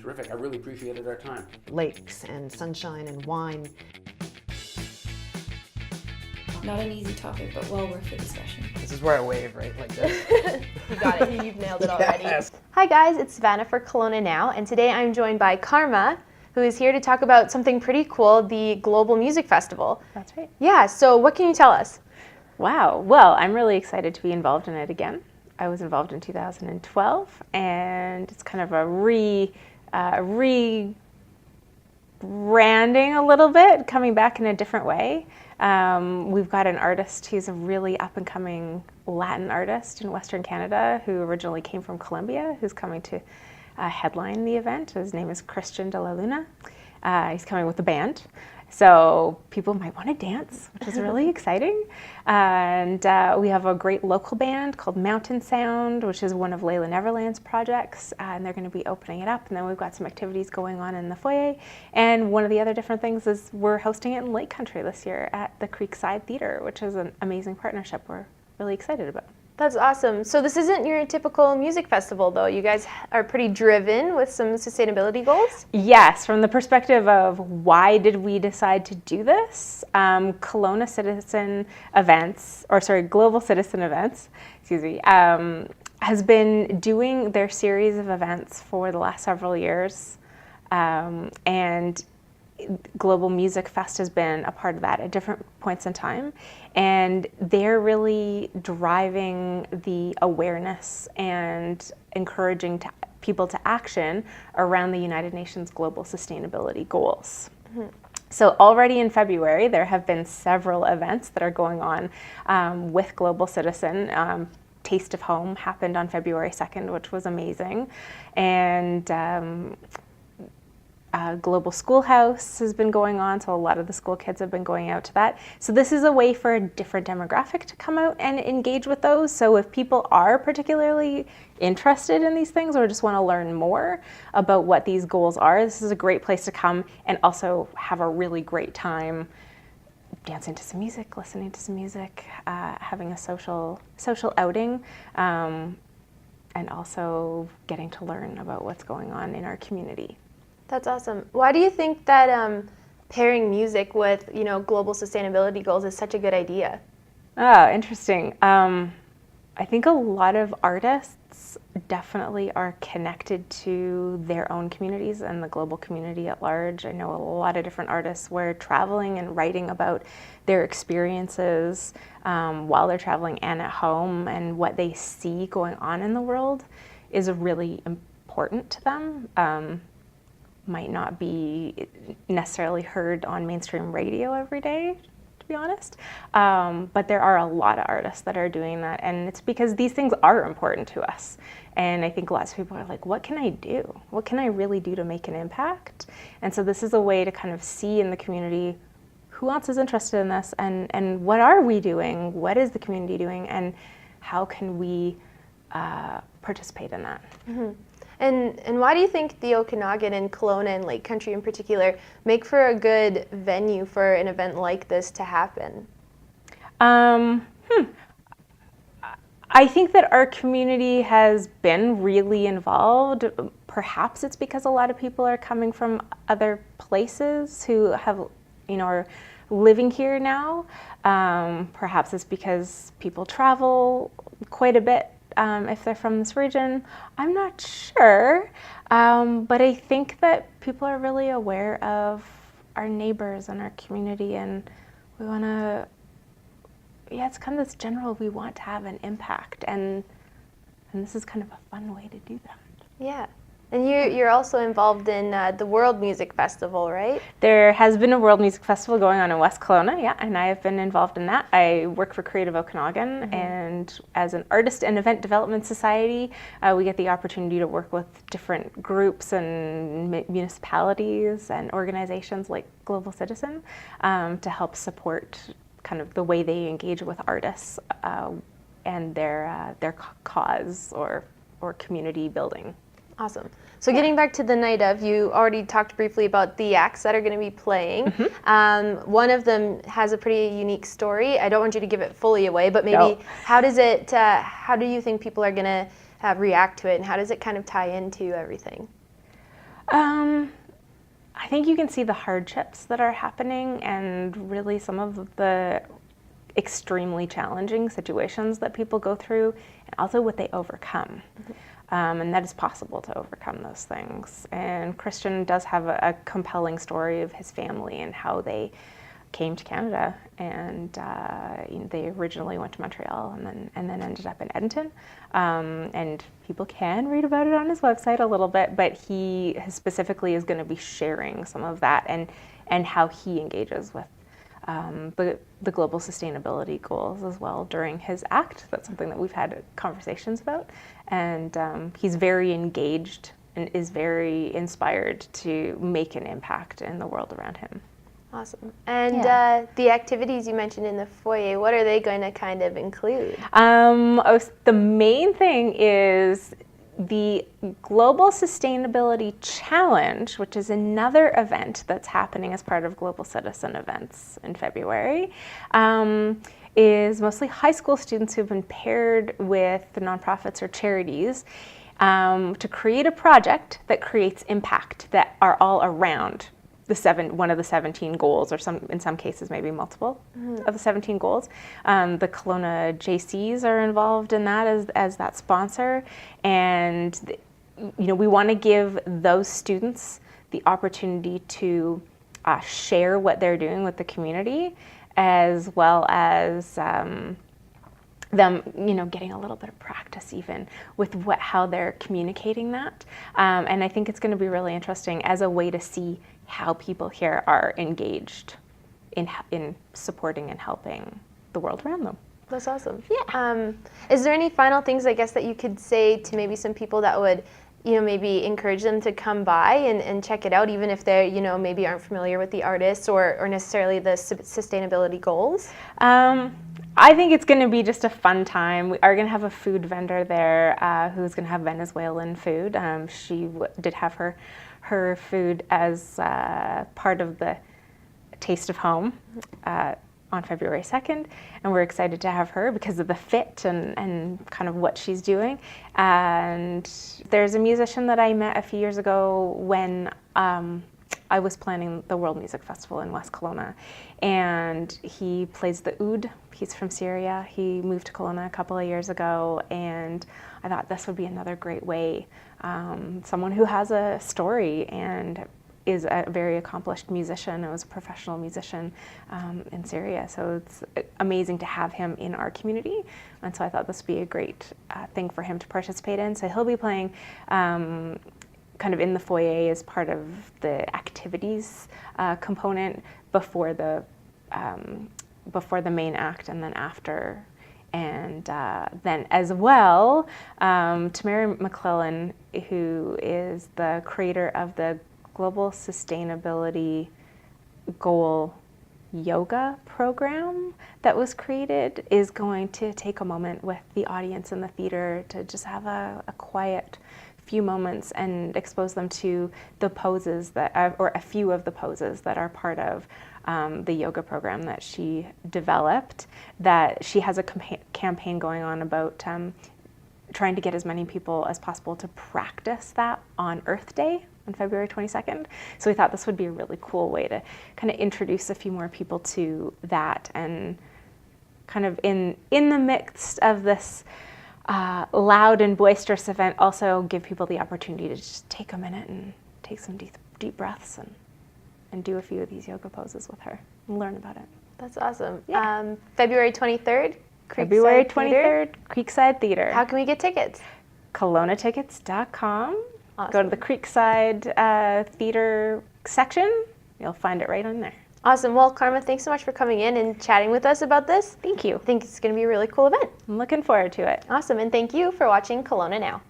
terrific. I really appreciated our time. Lakes and sunshine and wine. Not an easy topic, but well worth the discussion. This is where I wave, right? Like this. You got it. You've nailed it already. Yes. Hi guys, it's Savannah for Kelowna Now, and today I'm joined by Karma, who is here to talk about something pretty cool, the Global Music Festival. That's right. Yeah, so what can you tell us? Wow. Well, I'm really excited to be involved in it again. I was involved in 2012, and it's kind of a rebranding a little bit, coming back in a different way. We've got an artist who's a really up-and-coming Latin artist in Western Canada who originally came from Colombia, who's coming to headline the event. His name is Christian de la Luna. He's coming with a band. So people might want to dance, which is really exciting. And we have a great local band called Mountain Sound, which is one of Layla Neverland's projects. And they're going to be opening it up. And then we've got some activities going on in the foyer. And one of the other different things is we're hosting it in Lake Country this year at the Creekside Theatre, which is an amazing partnership we're really excited about. That's awesome. So this isn't your typical music festival, though. You guys are pretty driven with some sustainability goals? Yes, from the perspective of why did we decide to do this, Global Citizen Events, has been doing their series of events for the last several years, and Global Music Fest has been a part of that at different points in time, and they're really driving the awareness and encouraging people to action around the United Nations Global Sustainability Goals. Mm-hmm. So already in February, there have been several events that are going on with Global Citizen. Taste of Home happened on February 2nd, which was amazing, and Global Schoolhouse has been going on, so a lot of the school kids have been going out to that. So this is a way for a different demographic to come out and engage with those. So if people are particularly interested in these things or just want to learn more about what these goals are, this is a great place to come and also have a really great time dancing to some music, listening to some music, having a social outing, and also getting to learn about what's going on in our community. That's awesome. Why do you think that pairing music with, global sustainability goals is such a good idea? Oh, interesting. I think a lot of artists definitely are connected to their own communities and the global community at large. I know a lot of different artists where traveling and writing about their experiences while they're traveling and at home and what they see going on in the world is really important to them. Might not be necessarily heard on mainstream radio every day, to be honest. But there are a lot of artists that are doing that, and it's because these things are important to us. And I think lots of people are like, what can I do? What can I really do to make an impact? And so this is a way to kind of see in the community who else is interested in this, and what are we doing? What is the community doing? And how can we participate in that? Mm-hmm. And why do you think the Okanagan and Kelowna and Lake Country in particular make for a good venue for an event like this to happen? I think that our community has been really involved. Perhaps it's because a lot of people are coming from other places who have, are living here now. Perhaps it's because people travel quite a bit. If they're from this region, I'm not sure, but I think that people are really aware of our neighbors and our community, and we want to, it's kind of this general, we want to have an impact, and this is kind of a fun way to do that. Yeah. And you're also involved in the World Music Festival, right? There has been a World Music Festival going on in West Kelowna, yeah, and I have been involved in that. I work for Creative Okanagan, and as an artist and event development society, we get the opportunity to work with different groups and municipalities and organizations like Global Citizen to help support kind of the way they engage with artists and their cause or community building. Awesome. So getting back to the night of, you already talked briefly about the acts that are going to be playing. Mm-hmm. One of them has a pretty unique story. I don't want you to give it fully away, but maybe how do you think people are going to react to it, and how does it kind of tie into everything? I think you can see the hardships that are happening and really some of the extremely challenging situations that people go through and also what they overcome. And that is possible to overcome those things. And Christian does have a compelling story of his family and how they came to Canada, and they originally went to Montreal and then ended up in Edmonton. And people can read about it on his website a little bit, but he specifically is going to be sharing some of that and how he engages with the global sustainability goals as well during his act. That's something that we've had conversations about, and he's very engaged and is very inspired to make an impact in the world around him. Awesome. And Yeah. the activities you mentioned in the foyer, what are they going to kind of include? The main thing is the Global Sustainability Challenge, which is another event that's happening as part of Global Citizen Events in February, is mostly high school students who've been paired with the nonprofits or charities to create a project that creates impact that are all around one of the 17 goals, or in some cases maybe multiple of the 17 goals. The Kelowna JCs are involved in that as that sponsor, and we want to give those students the opportunity to share what they're doing with the community, as well as them getting a little bit of practice even with how they're communicating that. And I think it's going to be really interesting as a way to see how people here are engaged in supporting and helping the world around them. That's awesome. Yeah. Is there any final things, I guess, that you could say to maybe some people that would, maybe encourage them to come by and check it out, even if they, maybe aren't familiar with the artists or necessarily the sustainability goals? I think it's going to be just a fun time. We are going to have a food vendor there who's going to have Venezuelan food. She did have her food as part of the Taste of Home on February 2nd, and we're excited to have her because of the fit and kind of what she's doing. And there's a musician that I met a few years ago when I was planning the World Music Festival in West Kelowna, and he plays the oud. He's from Syria. He moved to Kelowna a couple of years ago, and I thought this would be another great way. Someone who has a story and is a very accomplished musician. I was a professional musician in Syria, so it's amazing to have him in our community. And so I thought this would be a great thing for him to participate in. So he'll be playing kind of in the foyer as part of the activities component before the main act, and then after. And then as well, Tamara McClellan, who is the creator of the Global Sustainability Goal yoga program that was created, is going to take a moment with the audience in the theater to just have a quiet few moments and expose them to the poses or a few of the poses that are part of the yoga program that she developed. That she has a campaign going on about trying to get as many people as possible to practice that on Earth Day on February 22nd. So we thought this would be a really cool way to kind of introduce a few more people to that, and kind of in the midst of this loud and boisterous event, also give people the opportunity to just take a minute and take some deep breaths and do a few of these yoga poses with her and learn about it. That's awesome. Yeah. February 23rd, February Creekside 23rd, Theater. Creekside Theater. How can we get tickets? KelownaTickets.com. Awesome. Go to the Creekside Theater section. You'll find it right on there. Awesome. Well, Karma, thanks so much for coming in and chatting with us about this. Thank you. I think it's going to be a really cool event. I'm looking forward to it. Awesome. And thank you for watching Kelowna Now.